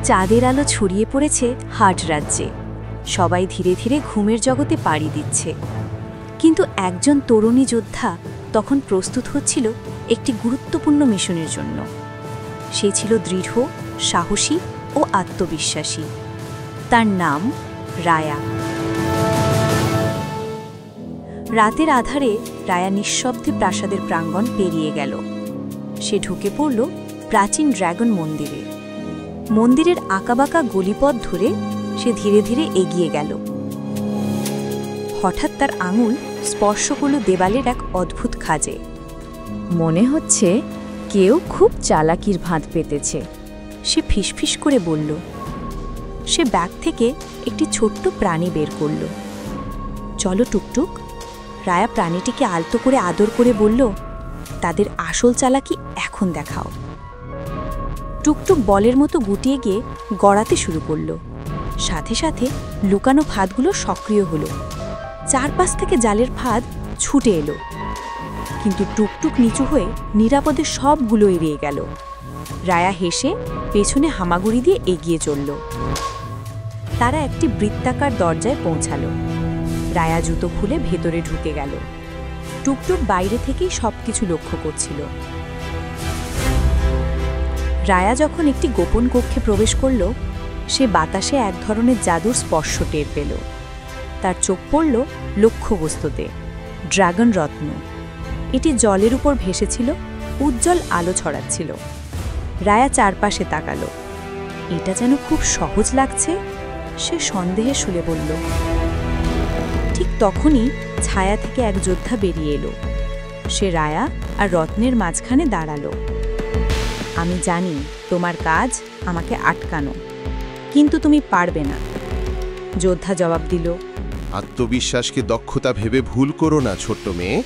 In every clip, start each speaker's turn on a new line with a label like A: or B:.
A: চাঁদের আলো ছড়িয়ে পড়েছে হার্ট রাজ্যে। সবাই ধীরে ধীরে ঘুমের জগতে পাড়ি দিচ্ছে, কিন্তু একজন তরুণী যোদ্ধা তখন প্রস্তুত হচ্ছিল একটি গুরুত্বপূর্ণ মিশনের জন্য। সে ছিল দৃঢ়, সাহসী ও আত্মবিশ্বাসী। তার নাম রায়া। রাতের আধারে রায়া নিঃশব্দে প্রাসাদের প্রাঙ্গণ পেরিয়ে গেল। সে ঢুকে পড়ল প্রাচীন ড্রাগন মন্দিরে। মন্দিরের আঁকাবাঁকা গলিপথ ধরে সে ধীরে ধীরে এগিয়ে গেল। হঠাৎ তার আঙুল স্পর্শ করল দেওয়ালের এক অদ্ভুত খাঁজে।
B: মনে হচ্ছে কেউ খুব চালাকির ভাঁজ পেতেছে,
A: সে ফিসফিস করে বলল। সে ব্যাগ থেকে একটি ছোট্ট প্রাণী বের করল। চলো টুকটুক। রায়া প্রাণীটিকে আলতো করে আদর করে বলল, তাদের আসল চালাকি এখন দেখাও। টুকটুক বলের মতো গুটিয়ে গিয়ে গড়াতে শুরু করল। সাথে সাথে লুকানো ফাঁদগুলো সক্রিয় হলো। চারপাশ থেকে জালের ফাঁদ ছুটে এলো, কিন্তু টুকটুক নিচু হয়ে নিরাপদে সবগুলো এড়িয়ে গেল। রায়া হেসে পেছনে হামাগুড়ি দিয়ে এগিয়ে চলল। তারা একটি বৃত্তাকার দরজায় পৌঁছালো। রায়া জুতো খুলে ভেতরে ঢুকে গেল। টুকটুক বাইরে থেকেই সবকিছু লক্ষ্য করছিল। রায়া যখন একটি গোপন কক্ষে প্রবেশ করল, সে বাতাসে এক ধরনের জাদুর স্পর্শ টের পেল। তার চোখ পড়ল লক্ষ্যবস্তুতে, ড্রাগন রত্ন। এটি জলের উপর ভেসেছিল, উজ্জ্বল আলো ছড়াচ্ছিল। রায়া চারপাশে তাকালো। এটা যেন খুব সহজ লাগছে, সে সন্দেহে শুলে বলল। ঠিক তখনই ছায়া থেকে এক যোদ্ধা বেরিয়ে এলো। সে রায়া আর রত্নের মাঝখানে দাঁড়ালো। আমি জানি তোমার কাজ আমাকে আটকানো, কিন্তু তুমি পারবে না, যোদ্ধা জবাব দিল।
C: আত্মবিশ্বাসকে দক্ষতা ভেবে ভুল করো না ছোট্ট মেয়ে।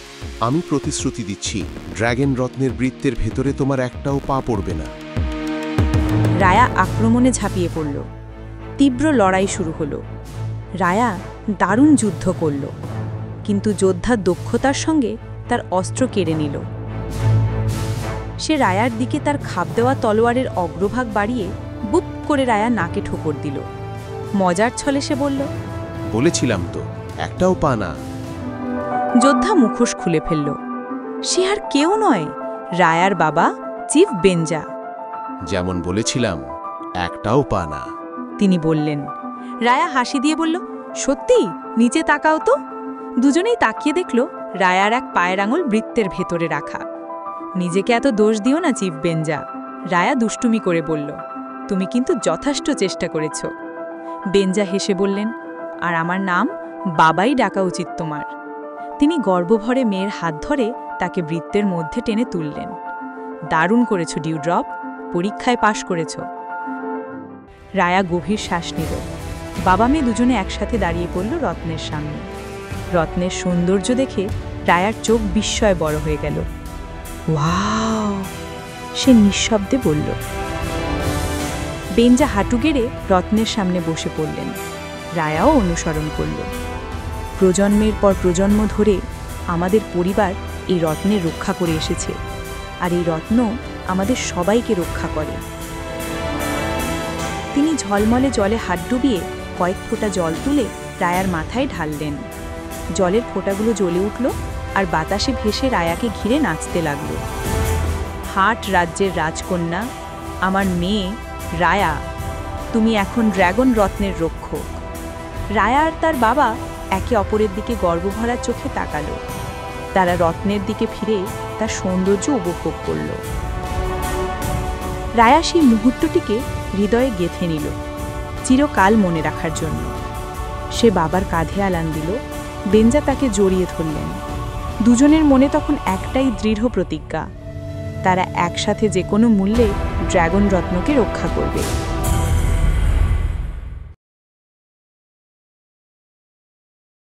C: আমি প্রতিশ্রুতি দিচ্ছি, ড্রাগন রত্নের বৃত্তের ভেতরে তোমার একটাও পা পড়বে না।
A: রায়া আক্রমণে ঝাঁপিয়ে পড়ল। তীব্র লড়াই শুরু হলো। রায়া দারুণ যুদ্ধ করল, কিন্তু যোদ্ধার দক্ষতার সঙ্গে তার অস্ত্র কেড়ে নিল। সে রায়ার দিকে তার খাপ দেওয়া তলোয়ারের অগ্রভাগ বাড়িয়ে বুপ করে রায়া নাকে ঠোকর দিল। মজার ছলে সে বলল,
C: বলেছিলাম তো, একটাও পা না।
A: যোদ্ধা মুখোশ খুলে ফেলল। সে আর কেউ নয়, রায়ার বাবা চিফ বেঞ্জা।
C: যেমন বলেছিলাম, একটাও পা না,
A: তিনি বললেন। রায়া হাসি দিয়ে বলল, সত্যি? নিচে তাকাও তো। দুজনেই তাকিয়ে দেখল রায়ার এক পায়ের আঙুল বৃত্তের ভেতরে রাখা। নিজেকে এত দোষ দিও না চিফ বেঞ্জা, রায়া দুষ্টুমি করে বলল। তুমি কিন্তু যথেষ্ট চেষ্টা করেছ। বেঞ্জা হেসে বললেন, আর আমার নাম বাবাই ডাকা উচিত তোমার। তিনি গর্বভরে মেয়ের হাত ধরে তাকে বৃত্তের মধ্যে টেনে তুললেন। দারুণ করেছ ডিউড্রপ, পরীক্ষায় পাশ করেছ। রায়া গভীর শ্বাস নিল। বাবা মেয়ে দুজনে একসাথে দাঁড়িয়ে পড়ল রত্নের সামনে। রত্নের সৌন্দর্য দেখে রায়ার চোখ বিস্ময়ে বড় হয়ে গেল। ওয়াও, সে নিঃশব্দে বলল। বেঞ্জা হাঁটু গেড়ে রত্নের সামনে বসে পড়লেন। রায়াও অনুসরণ করল। প্রজন্মের পর প্রজন্ম ধরে আমাদের পরিবার এই রত্নের রক্ষা করে এসেছে, আর এই রত্ন আমাদের সবাইকে রক্ষা করে। তিনি ঝলমলে জলে হাত ডুবিয়ে কয়েক ফোঁটা জল তুলে রায়ার মাথায় ঢাললেন। জলের ফোঁটাগুলো জ্বলে উঠল আর বাতাসে ভেসে রায়াকে ঘিরে নাচতে লাগল। হার্ট রাজ্যের রাজকন্যা, আমার মেয়ে রায়া, তুমি এখন ড্রাগন রত্নের রক্ষক। রায়া আর তার বাবা একে অপরের দিকে গর্বভরা চোখে তাকালো। তারা রত্নের দিকে ফিরে তার সৌন্দর্য উপভোগ করল। রায়া সেই মুহূর্তটিকে হৃদয়ে গেঁথে নিল, চিরকাল মনে রাখার জন্য। সে বাবার কাঁধে আলান দিল। বেঞ্জা তাকে জড়িয়ে ধরলেন। দুজনের মনে তখন একটাই দৃঢ় প্রতিজ্ঞা, তারা একসাথে যে কোনো মূল্যে ড্রাগন রত্নকে রক্ষা করবে।